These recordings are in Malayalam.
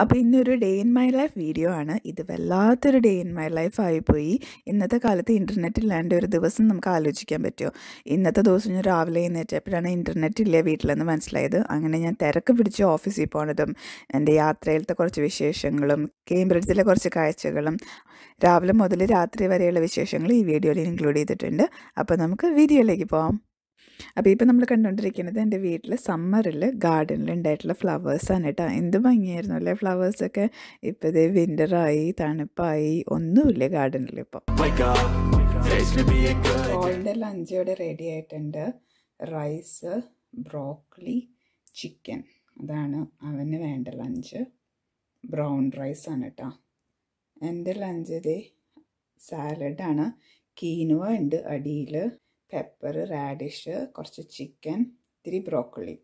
അപ്പോൾ ഇന്നൊരു day in my life video ആണ്. ഇത് വല്ലാത്തൊരു ഡേ ഇൻ മൈ ലൈഫ് ആയിപ്പോയി. ഇന്നത്തെ കാലത്ത് ഇൻ്റർനെറ്റ് ഇല്ലാണ്ട് ഒരു ദിവസം നമുക്ക് ആലോചിക്കാൻ പറ്റുമോ? ഇന്നത്തെ ദിവസം ഞാൻ രാവിലെ എഴുന്നേറ്റപ്പോഴാണ് ഇൻ്റർനെറ്റ് ഇല്ല വീട്ടിലെന്ന് മനസ്സിലായത്. അങ്ങനെ ഞാൻ തിരക്ക് പിടിച്ച് ഓഫീസിൽ പോണതും എൻ്റെ യാത്രയിലത്തെ കുറച്ച് വിശേഷങ്ങളും കേംബ്രിഡ്ജിലെ കുറച്ച് കാഴ്ചകളും രാവിലെ മുതൽ രാത്രി വരെയുള്ള വിശേഷങ്ങൾ ഈ വീഡിയോയിൽ ഇൻക്ലൂഡ് ചെയ്തിട്ടുണ്ട്. അപ്പോൾ നമുക്ക് വീഡിയോയിലേക്ക് പോകാം. അപ്പോൾ ഇപ്പോൾ നമ്മൾ കണ്ടുകൊണ്ടിരിക്കുന്നത് എൻ്റെ വീട്ടിൽ സമ്മറിൽ ഗാർഡനിൽ ഉണ്ടായിട്ടുള്ള ഫ്ലവേഴ്സാണ് കേട്ടോ. എന്ത് ഭംഗിയായിരുന്നു അല്ലേ ഫ്ലവേഴ്സൊക്കെ. ഇപ്പോൾ ഇതേ വിൻ്ററായി, തണുപ്പായി, ഒന്നുമില്ല ഗാർഡനിൽ ഇപ്പോൾ. ഓളിൻ്റെ ലഞ്ച് ഇവിടെ റെഡി ആയിട്ടുണ്ട്. റൈസ്, ബ്രോക്കലി, ചിക്കൻ, അതാണ് അവന് വേണ്ട ലഞ്ച്. ബ്രൗൺ റൈസാണ് കേട്ടോ. എൻ്റെ ലഞ്ച് ഇതേ സാലഡാണ്. കീനുവ ഉണ്ട് അടിയിൽ, പെപ്പർ, റാഡിഷ്, കുറച്ച് ചിക്കൻ, ഇത്തിരി ബ്രോക്കോളി.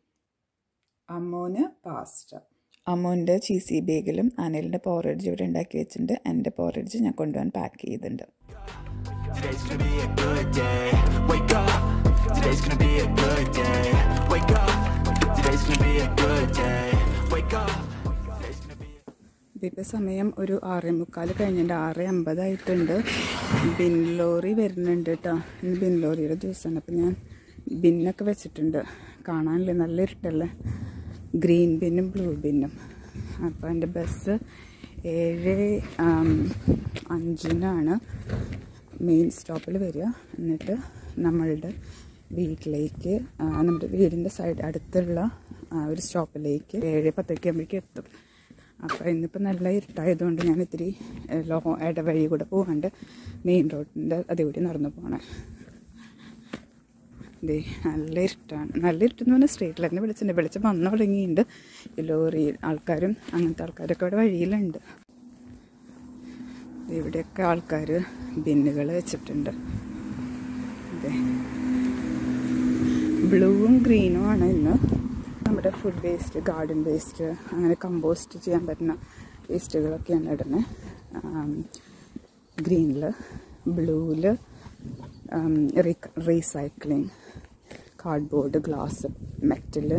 അമ്മൂന് പാസ്റ്റ. അമ്മൂൻ്റെ ചീസി ബേഗിലും അനിലിൻ്റെ പോറേഡ്ജ് ഇവിടെ ഉണ്ടാക്കി വെച്ചിട്ടുണ്ട്. എൻ്റെ പോറേഡ്ജ് ഞാൻ കൊണ്ടുപോകാൻ പാക്ക് ചെയ്തിട്ടുണ്ട്. ഇതിപ്പോൾ സമയം ഒരു 6:45 കഴിഞ്ഞിട്ടുണ്ട്. 6:50 ആയിട്ടുണ്ട്. ബിൻ ലോറി വരുന്നുണ്ട് കേട്ടോ. ഇന്ന് ബിൻ ലോറിയുടെ ദിവസമാണ്. അപ്പം ഞാൻ ബിന്നൊക്കെ വെച്ചിട്ടുണ്ട്. കാണാനില്ലേ, നല്ല ഇരുട്ടല്ലേ. Green ബിന്നും blue ബിന്നും. അപ്പോൾ എൻ്റെ ബസ് 7:05 മെയിൻ സ്റ്റോപ്പിൽ വരിക. എന്നിട്ട് നമ്മളുടെ വീട്ടിലേക്ക്, നമ്മുടെ വീടിൻ്റെ സൈഡ് അടുത്തുള്ള ഒരു സ്റ്റോപ്പിലേക്ക് 7:10 എത്തും. അപ്പോൾ ഇന്നിപ്പോൾ നല്ല ഇരുട്ടായതുകൊണ്ട് ഞാൻ ഇത്തിരി ഇടവഴി കൂടെ പോകാണ്ട് മെയിൻ റോഡിൻ്റെ അതുകൂടി നടന്നു പോകണേ. ഇതേ നല്ല ഇരുട്ടാണ്. നല്ല ഇരുട്ടെന്ന് പറഞ്ഞാൽ സ്ട്രീറ്റ് ലൈനിൽ വെളിച്ചം വന്നു തുടങ്ങിയിട്ടുണ്ട്. ലോറി ആൾക്കാരും അങ്ങനത്തെ ആൾക്കാരൊക്കെ ഇവിടെ വഴിയിലുണ്ട്. ഇവിടെയൊക്കെ ആൾക്കാർ ബിന്നുകൾ വെച്ചിട്ടുണ്ട്. അതെ, ബ്ലൂവും ഗ്രീനും ആണ് ഇന്ന്. നമ്മുടെ ഫുഡ് വേസ്റ്റ്, ഗാർഡൻ വേസ്റ്റ്, അങ്ങനെ കമ്പോസ്റ്റ് ചെയ്യാൻ പറ്റുന്ന വേസ്റ്റുകളൊക്കെയാണ് ഇടുന്നത്. ഗ്രീനിൽ, ബ്ലൂവിൽ recycling, cardboard, glass, metal,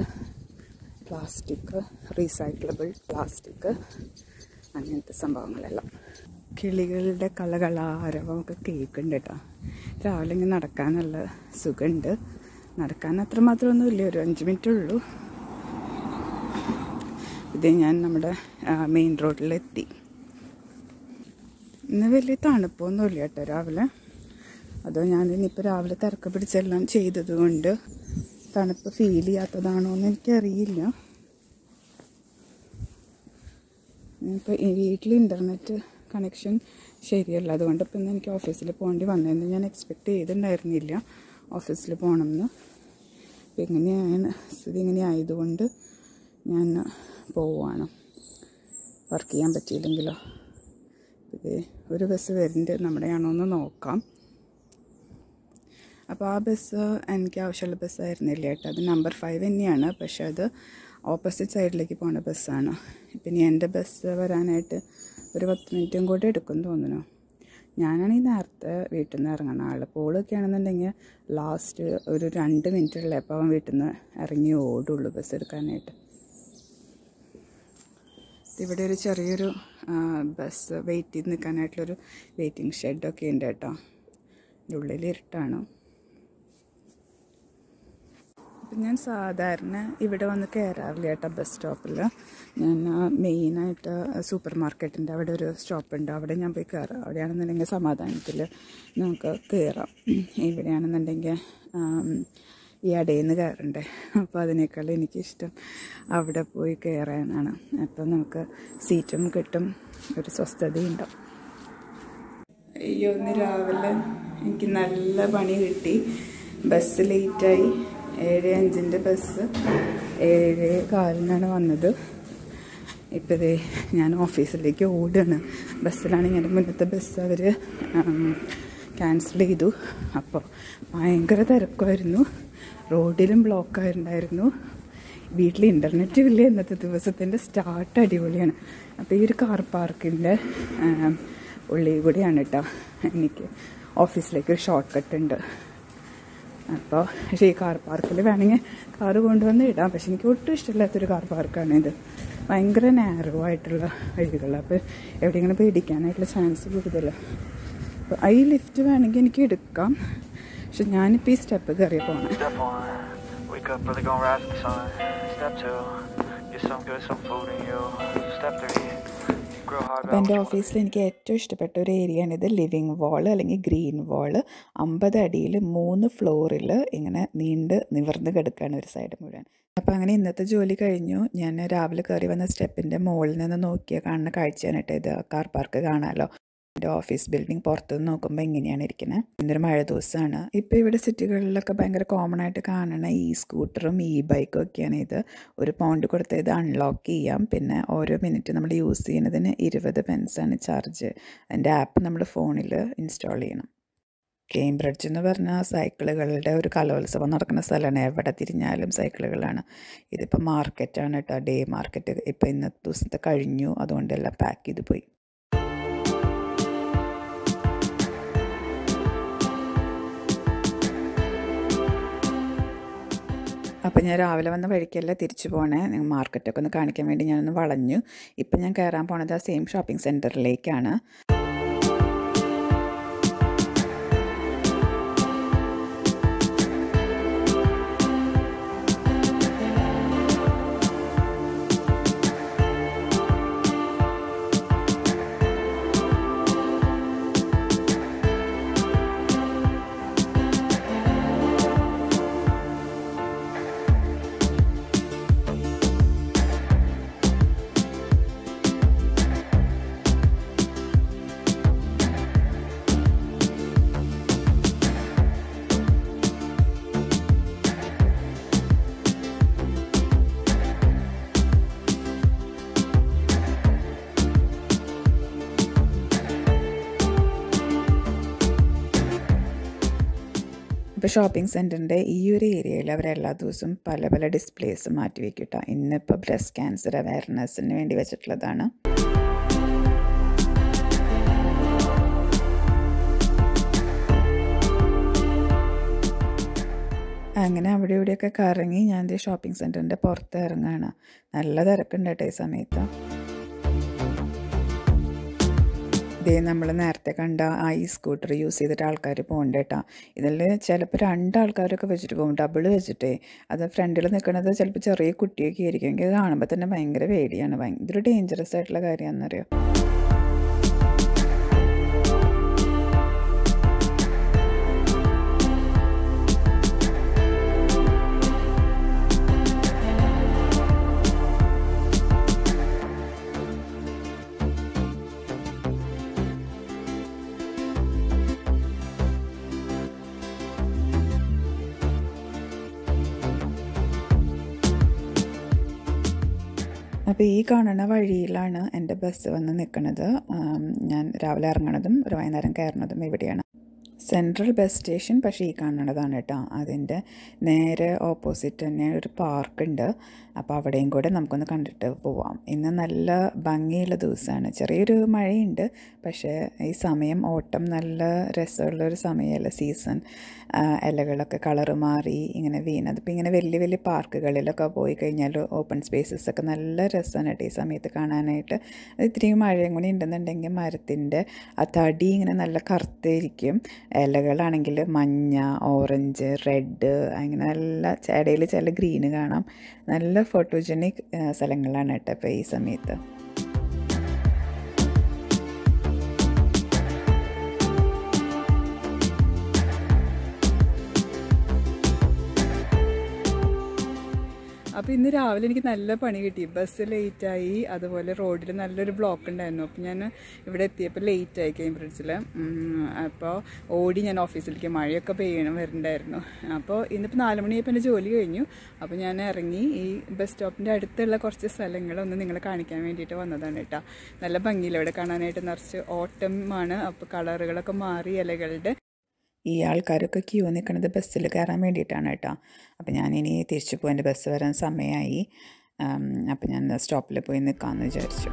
plastic, recyclable plastic, അങ്ങനത്തെ സംഭവങ്ങളെല്ലാം. കിളികളുടെ കളകളാരവമൊക്കെ കേൾക്കുന്നുണ്ട് കേട്ടോ. രാവിലെ ഇങ്ങനെ നടക്കാൻ നല്ല സുഖമുണ്ട്. നടക്കാൻ അത്രമാത്രമൊന്നുമില്ല, ഒരു 5 മിനിറ്റ് ഉള്ളൂ. ഇത് ഞാൻ നമ്മുടെ മെയിൻ റോഡിലെത്തി. ഇന്ന് വലിയ തണുപ്പൊന്നുമില്ല കേട്ടോ രാവിലെ. അതോ ഞാനിപ്പോൾ രാവിലെ തിരക്ക് പിടിച്ചെല്ലാം ചെയ്തത് കൊണ്ട് തണുപ്പ് ഫീൽ ചെയ്യാത്തതാണോ എന്ന് എനിക്കറിയില്ല. ഇപ്പോൾ ഈ വീട്ടിൽ ഇൻ്റർനെറ്റ് കണക്ഷൻ ശരിയല്ല. അതുകൊണ്ട് ഇപ്പം ഇന്ന് എനിക്ക് ഓഫീസിൽ പോകേണ്ടി വന്നതെന്ന് ഞാൻ എക്സ്പെക്റ്റ് ചെയ്തിട്ടുണ്ടായിരുന്നില്ല ഓഫീസിൽ പോകണമെന്ന്. അപ്പം ഇങ്ങനെയാണ് സ്ഥിതി. ഇങ്ങനെ ആയതുകൊണ്ട് ഞാൻ പോവുകയാണ്. വർക്ക് ചെയ്യാൻ പറ്റിയില്ലെങ്കിലോ. ഇത് ഒരു ബസ് വരുന്നുണ്ട്, നമ്മുടെയാണോ എന്ന് നോക്കാം. അപ്പോൾ ആ ബസ് എനിക്ക് ആവശ്യമുള്ള ബസ്സായിരുന്നില്ല കേട്ടോ. അത് നമ്പർ 5 തന്നെയാണ്. പക്ഷെ അത് ഓപ്പോസിറ്റ് സൈഡിലേക്ക് പോകുന്ന ബസ്സാണ്. പിന്നെ എൻ്റെ ബസ് വരാനായിട്ട് ഒരു 10 മിനിറ്റും കൂടെ എടുക്കും തോന്നുന്നു. ഞാനാണെങ്കിൽ നേരത്തെ വീട്ടിൽ നിന്ന് ഇറങ്ങുന്ന ആൾ. പോളൊക്കെ ആണെന്നുണ്ടെങ്കിൽ ലാസ്റ്റ് ഒരു 2 മിനിറ്റ് ഉള്ളപ്പോൾ അവൻ വീട്ടിൽ നിന്ന് ഇറങ്ങി ഓടുള്ളൂ ബസ് എടുക്കാനായിട്ട്. ഇവിടെ ഒരു ചെറിയൊരു ബസ് വെയിറ്റ് ചെയ്ത് നിൽക്കാനായിട്ടുള്ളൊരു വെയിറ്റിംഗ് ഷെഡൊക്കെ ഉണ്ട് കേട്ടോ. ഇതിൻ്റെ ഉള്ളിൽ ഇരുട്ടാണ്. അപ്പം ഞാൻ സാധാരണ ഇവിടെ വന്ന് കയറാറില്ല കേട്ടോ ബസ് സ്റ്റോപ്പിൽ. ഞാൻ മെയിനായിട്ട് സൂപ്പർ മാർക്കറ്റിൻ്റെ അവിടെ ഒരു സ്റ്റോപ്പുണ്ട്, അവിടെ ഞാൻ പോയി കയറാം. അവിടെയാണെന്നുണ്ടെങ്കിൽ സമാധാനത്തിൽ നമുക്ക് കയറാം. ഇവിടെയാണെന്നുണ്ടെങ്കിൽ ഈ ഇടയിൽ നിന്ന് കയറണ്ടേ. അപ്പോൾ അതിനേക്കാൾ എനിക്കിഷ്ടം അവിടെ പോയി കയറാനാണ്. അപ്പോൾ നമുക്ക് സീറ്റും കിട്ടും, ഒരു സ്വസ്ഥതയുണ്ടാവും. അയ്യോ, ഇന്ന് രാവിലെ എനിക്ക് നല്ല പണി കിട്ടി. ബസ് ലേറ്റായി. 7:05 ബസ് 7:15 വന്നത്. ഇപ്പോൾ ഇതേ ഞാൻ ഓഫീസിലേക്ക് ഓടുകയാണ്. ബസ്സിലാണെങ്കിൽ എൻ്റെ മുന്നത്തെ ബസ് അവർ ക്യാൻസൽ ചെയ്തു. അപ്പോൾ ഭയങ്കര തിരക്കുമായിരുന്നു. റോഡിലും ബ്ലോക്കായിട്ടുണ്ടായിരുന്നു. വീട്ടിൽ ഇൻ്റർനെറ്റ് ഇല്ല. ഇന്നത്തെ ദിവസത്തിൻ്റെ സ്റ്റാർട്ട് അടിപൊളിയാണ്. അപ്പോൾ ഈ ഒരു കാർ പാർക്കിൻ്റെ ഉള്ളിൽ കൂടിയാണ് കേട്ടോ എനിക്ക് ഓഫീസിലേക്ക് ഒരു ഷോർട്ട് കട്ട് ഉണ്ട്. അപ്പോൾ പക്ഷേ ഈ കാർ പാർക്കിൽ വേണമെങ്കിൽ കാറ് കൊണ്ടുവന്ന് ഇടാം. പക്ഷെ എനിക്ക് ഒട്ടും ഇഷ്ടമില്ലാത്തൊരു കാർ പാർക്കാണിത്. ഭയങ്കര നാരോ ആയിട്ടുള്ള വഴികൾ. അപ്പോൾ എവിടെയെങ്കിലും പോയി ഇടിക്കാനായിട്ടുള്ള ചാൻസ് കൂടുതലാണ്. അപ്പോൾ ഈ ലിഫ്റ്റ് വേണമെങ്കിൽ എനിക്ക് എടുക്കാം, പക്ഷെ ഞാനിപ്പോൾ ഈ സ്റ്റെപ്പ് കയറി പോകണം. അപ്പോൾ എൻ്റെ ഓഫീസിൽ എനിക്ക് ഏറ്റവും ഇഷ്ടപ്പെട്ട ഒരു ഏരിയയാണിത്. ലിവിങ് വാള് അല്ലെങ്കിൽ ഗ്രീൻ വാള്. 50 അടിയിൽ 3 ഫ്ലോറിൽ ഇങ്ങനെ നിവർന്ന് കിടക്കുകയാണ് ഒരു സൈഡ് മുഴുവൻ. അപ്പോൾ അങ്ങനെ ഇന്നത്തെ ജോലി കഴിഞ്ഞു. ഞാൻ രാവിലെ കയറി വന്ന സ്റ്റെപ്പിൻ്റെ മുകളിൽ നിന്ന് നോക്കിയാൽ കാണുന്ന കാഴ്ചയാണ് കേട്ടോ ഇത്. കാർ പാർക്ക് കാണാമല്ലോ. എൻ്റെ ഓഫീസ് ബിൽഡിംഗ് പുറത്തുനിന്ന് നോക്കുമ്പോൾ ഇങ്ങനെയാണ് ഇരിക്കുന്നത്. ഇന്നൊരു മഴ ദിവസമാണ്. ഇപ്പോൾ ഇവിടെ സിറ്റികളിലൊക്കെ ഭയങ്കര കോമൺ ആയിട്ട് കാണുന്ന ഈ സ്കൂട്ടറും ഈ ബൈക്കും ഒക്കെയാണ് ഇത്. ഒരു പൗണ്ട് കൊടുത്ത് ഇത് അൺലോക്ക് ചെയ്യാം. പിന്നെ ഓരോ മിനിറ്റ് നമ്മൾ യൂസ് ചെയ്യുന്നതിന് 20 പെൻസാണ് ചാർജ്. അതിൻ്റെ ആപ്പ് നമ്മൾ ഫോണിൽ ഇൻസ്റ്റാൾ ചെയ്യണം. കേംബ്രിഡ്ജ് എന്ന് പറഞ്ഞാൽ സൈക്കിളുകളുടെ ഒരു കലോത്സവം നടക്കുന്ന സ്ഥലമാണ്. എവിടെ തിരിഞ്ഞാലും സൈക്കിളുകളാണ്. ഇതിപ്പോൾ മാർക്കറ്റാണ് കേട്ടോ, ഡേ മാർക്കറ്റ്. ഇപ്പോൾ ഇന്നത്തെ ദിവസത്തെ കഴിഞ്ഞു, അതുകൊണ്ടെല്ലാം പാക്ക് ചെയ്ത് പോയി. അപ്പോൾ ഞാൻ രാവിലെ വന്ന വഴിക്കല്ല തിരിച്ചു പോണേ. മാർക്കറ്റൊക്കെ ഒന്ന് കാണിക്കാൻ വേണ്ടി ഞാനൊന്ന് വളഞ്ഞു. ഇപ്പം ഞാൻ കയറാൻ പോണത് ആ സെയിം ഷോപ്പിംഗ് സെൻറ്ററിലേക്കാണ്. ഇപ്പോൾ ഷോപ്പിംഗ് സെൻറ്ററിൻ്റെ ഈ ഒരു ഏരിയയിൽ അവർ എല്ലാ ദിവസവും പല പല ഡിസ്പ്ലേസ് മാറ്റി വയ്ക്കും കേട്ടോ. ഇന്നിപ്പോൾ ബ്രസ്റ്റ് ക്യാൻസർ അവയർനെസ്സിന് വേണ്ടി വെച്ചിട്ടുള്ളതാണ്. അങ്ങനെ അവിടെ ഇവിടെയൊക്കെ കറങ്ങി ഞാൻ ഷോപ്പിംഗ് സെൻറ്ററിൻ്റെ പുറത്ത് ഇറങ്ങുകയാണ്. നല്ല തിരക്കുണ്ട് കേട്ടോ ഈ സമയത്ത്. നമ്മൾ നേരത്തെ കണ്ട ആ ഈ സ്കൂട്ടർ യൂസ് ചെയ്തിട്ട് ആൾക്കാർ പോകുന്നുണ്ട് കേട്ടോ. ഇതിൽ ചിലപ്പോൾ 2 ആൾക്കാരൊക്കെ വെച്ചിട്ട് പോകും, ഡബിൾ വെച്ചിട്ടേ. അത് ഫ്രണ്ടിൽ നിൽക്കുന്നത് ചിലപ്പോൾ ചെറിയ കുട്ടിയൊക്കെ ആയിരിക്കും. എനിക്ക് കാണുമ്പോൾ തന്നെ ഭയങ്കര പേടിയാണ്. ഭയങ്കര ഡേഞ്ചറസ് ആയിട്ടുള്ള കാര്യമാണെന്നറിയോ. അപ്പോൾ ഈ കാണുന്ന വഴിയിലാണ് എൻ്റെ ബസ് വന്ന് നിൽക്കുന്നത്. ഞാൻ രാവിലെ ഇറങ്ങണതും ഒരു വൈകുന്നേരം കയറുന്നതും ഇവിടെയാണ്. സെൻട്രൽ ബസ് സ്റ്റേഷൻ പക്ഷേ ഈ കാണുന്നതാണ് കേട്ടോ. അതിൻ്റെ നേരെ ഓപ്പോസിറ്റ് തന്നെ ഒരു പാർക്കുണ്ട്. അപ്പോൾ അവിടെയും കൂടെ നമുക്കൊന്ന് കണ്ടിട്ട് പോവാം. ഇന്ന് നല്ല ഭംഗിയുള്ള ദിവസമാണ്. ചെറിയൊരു മഴയുണ്ട്, പക്ഷേ ഈ സമയം ഓട്ടം നല്ല രസമുള്ളൊരു സമയമല്ല, സീസൺ. ഇലകളൊക്കെ കളറ് മാറി ഇങ്ങനെ വീണത്. ഇപ്പോൾ ഇങ്ങനെ വലിയ വലിയ പാർക്കുകളിലൊക്കെ പോയി കഴിഞ്ഞാൽ ഓപ്പൺ സ്പേസസൊക്കെ നല്ല രസമാണ് കേട്ടോ ഈ സമയത്ത് കാണാനായിട്ട്. അത് ഇത്തിരി മഴയും കൂടി ഉണ്ടെന്നുണ്ടെങ്കിൽ മരത്തിൻ്റെ ആ തടി ഇങ്ങനെ നല്ല കറുത്തിരിക്കും. ഇലകളാണെങ്കിൽ മഞ്ഞ, ഓറഞ്ച്, റെഡ്, അങ്ങനെ നല്ല ഇടയിൽ ചില ഗ്രീന് കാണാം. നല്ല ഫോട്ടോജനിക് സ്ഥലങ്ങളാണ് കേട്ടോ ഇപ്പോൾ ഈ സമയത്ത്. അപ്പോൾ ഇന്ന് രാവിലെ എനിക്ക് നല്ല പണി കിട്ടി. ബസ് ലേറ്റായി, അതുപോലെ റോഡിൽ നല്ലൊരു ബ്ലോക്ക് ഉണ്ടായിരുന്നു. അപ്പോൾ ഞാൻ ഇവിടെ എത്തിയപ്പോൾ ലേറ്റായി കേംബ്രിഡ്ജിൽ. അപ്പോൾ ഓടി ഞാൻ ഓഫീസിലേക്ക്. മഴയൊക്കെ വരുന്നുണ്ടായിരുന്നു. അപ്പോൾ ഇന്നിപ്പോൾ 4 മണിയായപ്പോൾ എൻ്റെ ജോലി കഴിഞ്ഞു. അപ്പോൾ ഞാൻ ഇറങ്ങി ഈ ബസ് സ്റ്റോപ്പിൻ്റെ അടുത്തുള്ള കുറച്ച് സ്ഥലങ്ങളൊന്ന് നിങ്ങളെ കാണിക്കാൻ വേണ്ടിയിട്ട് വന്നതാണ് കേട്ടോ. നല്ല ഭംഗിയില്ല ഇവിടെ കാണാനായിട്ട്. നിറച്ച് ഓട്ടമാണ്. അപ്പോൾ കളറുകളൊക്കെ മാറി ഇലകളുടെ. ഈ ആൾക്കാരൊക്കെ ക്യൂ നിൽക്കുന്നത് ബസ്സിൽ കയറാൻ വേണ്ടിയിട്ടാണ് കേട്ടോ. അപ്പോൾ ഞാനിനി തിരിച്ചു പോയി, എൻ്റെ ബസ് വരാൻ സമയമായി. അപ്പോൾ ഞാൻ സ്റ്റോപ്പിൽ പോയി നിൽക്കാമെന്ന് വിചാരിച്ചു.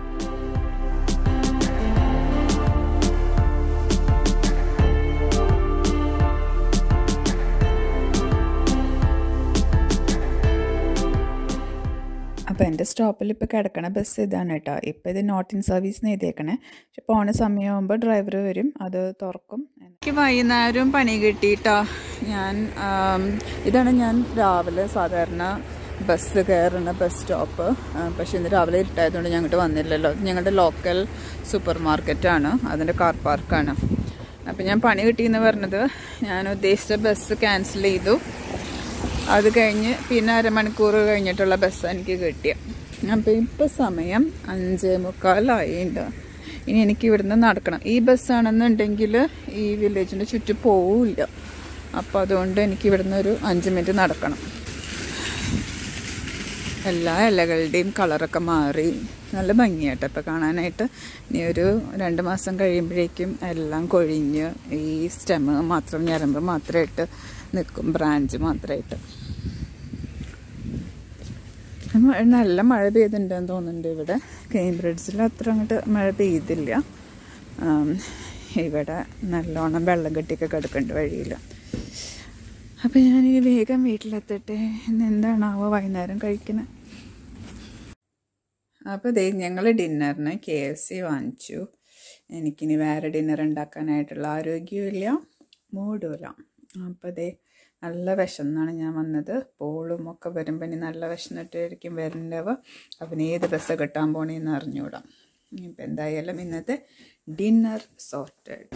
അപ്പോൾ എൻ്റെ സ്റ്റോപ്പിൽ ഇപ്പോൾ കിടക്കണ ബസ് ഇതാണ് കേട്ടോ. ഇപ്പോൾ ഇത് നോട്ട് ഇൻ സർവീസിന് എഴുതിയേക്കണേ. പക്ഷെ പോണ സമയമാകുമ്പോൾ ഡ്രൈവർ വരും, അത് തുറക്കും. എനിക്ക് വൈകുന്നേരം പണി കിട്ടിയിട്ടോ. ഇതാണ് ഞാൻ രാവിലെ സാധാരണ ബസ് കയറുന്ന ബസ് സ്റ്റോപ്പ്. പക്ഷേ ഇന്ന് രാവിലെ ഇരുട്ടായതുകൊണ്ട് ഞങ്ങോട്ട് വന്നില്ലല്ലോ. ഞങ്ങളുടെ ലോക്കൽ സൂപ്പർ മാർക്കറ്റാണ്, അതിൻ്റെ കാർ പാർക്കാണ്. അപ്പോൾ ഞാൻ പണി കിട്ടിയെന്ന് പറഞ്ഞത് ഞാൻ ഉദ്ദേശിച്ച ബസ് ക്യാൻസൽ ചെയ്തു. അത് കഴിഞ്ഞ് പിന്നെ അരമണിക്കൂർ കഴിഞ്ഞിട്ടുള്ള ബസ് എനിക്ക് കിട്ടിയ. അപ്പോൾ ഇപ്പോൾ സമയം 5:45 ഇനി എനിക്ക് ഇവിടുന്ന് നടക്കണം. ഈ ബസ്സാണെന്നുണ്ടെങ്കിൽ ഈ വില്ലേജിൻ്റെ ചുറ്റും പോവില്ല. അപ്പോൾ അതുകൊണ്ട് എനിക്ക് ഇവിടുന്ന് ഒരു 5 മിനിറ്റ് നടക്കണം. എല്ലാ ഇലകളുടെയും കളറൊക്കെ മാറി നല്ല ഭംഗിയായിട്ട് ഇപ്പോൾ കാണാനായിട്ട്. ഇനി ഒരു 2 മാസം കഴിയുമ്പോഴേക്കും എല്ലാം കൊഴിഞ്ഞ് ഈ സ്റ്റെമ്മ് മാത്രം, ഞരമ്പ് മാത്രമായിട്ട് നിൽക്കും, ബ്രാഞ്ച് മാത്രമായിട്ട്. നല്ല മഴ പെയ്തിട്ടുണ്ടെന്ന് തോന്നുന്നുണ്ട് ഇവിടെ. കേംബ്രിഡ്ജിൽ അത്ര അങ്ങോട്ട് മഴ പെയ്തില്ല. ഇവിടെ നല്ലോണം വെള്ളം കെട്ടിയൊക്കെ കിടക്കുന്നുണ്ട് വഴിയിൽ. അപ്പം ഞാൻ വേഗം വീട്ടിലെത്തട്ടെ. ഇന്ന് എന്താണാവോ വൈകുന്നേരം കഴിക്കുന്നത്. അപ്പോൾ ദേ ഞങ്ങൾ ഡിന്നറിന് KFC വാങ്ങിച്ചു. എനിക്കിനി വേറെ ഡിന്നർ ഉണ്ടാക്കാനായിട്ടുള്ള ആരോഗ്യമില്ല, മൂടുമില്ല. അപ്പോൾ ദേ നല്ല വിശന്നാണ് ഞാൻ വന്നത്. പോളും ഒക്കെ വരുമ്പോൾ ഇനി നല്ല വിശന്നിട്ടായിരിക്കും വരേണ്ടവ. അവന് ഏത് ബസ് കിട്ടാൻ പോണേന്ന് അറിഞ്ഞുകൂടാം. ഇപ്പം എന്തായാലും ഇന്നത്തെ ഡിന്നർ സോർട്ടഡ്.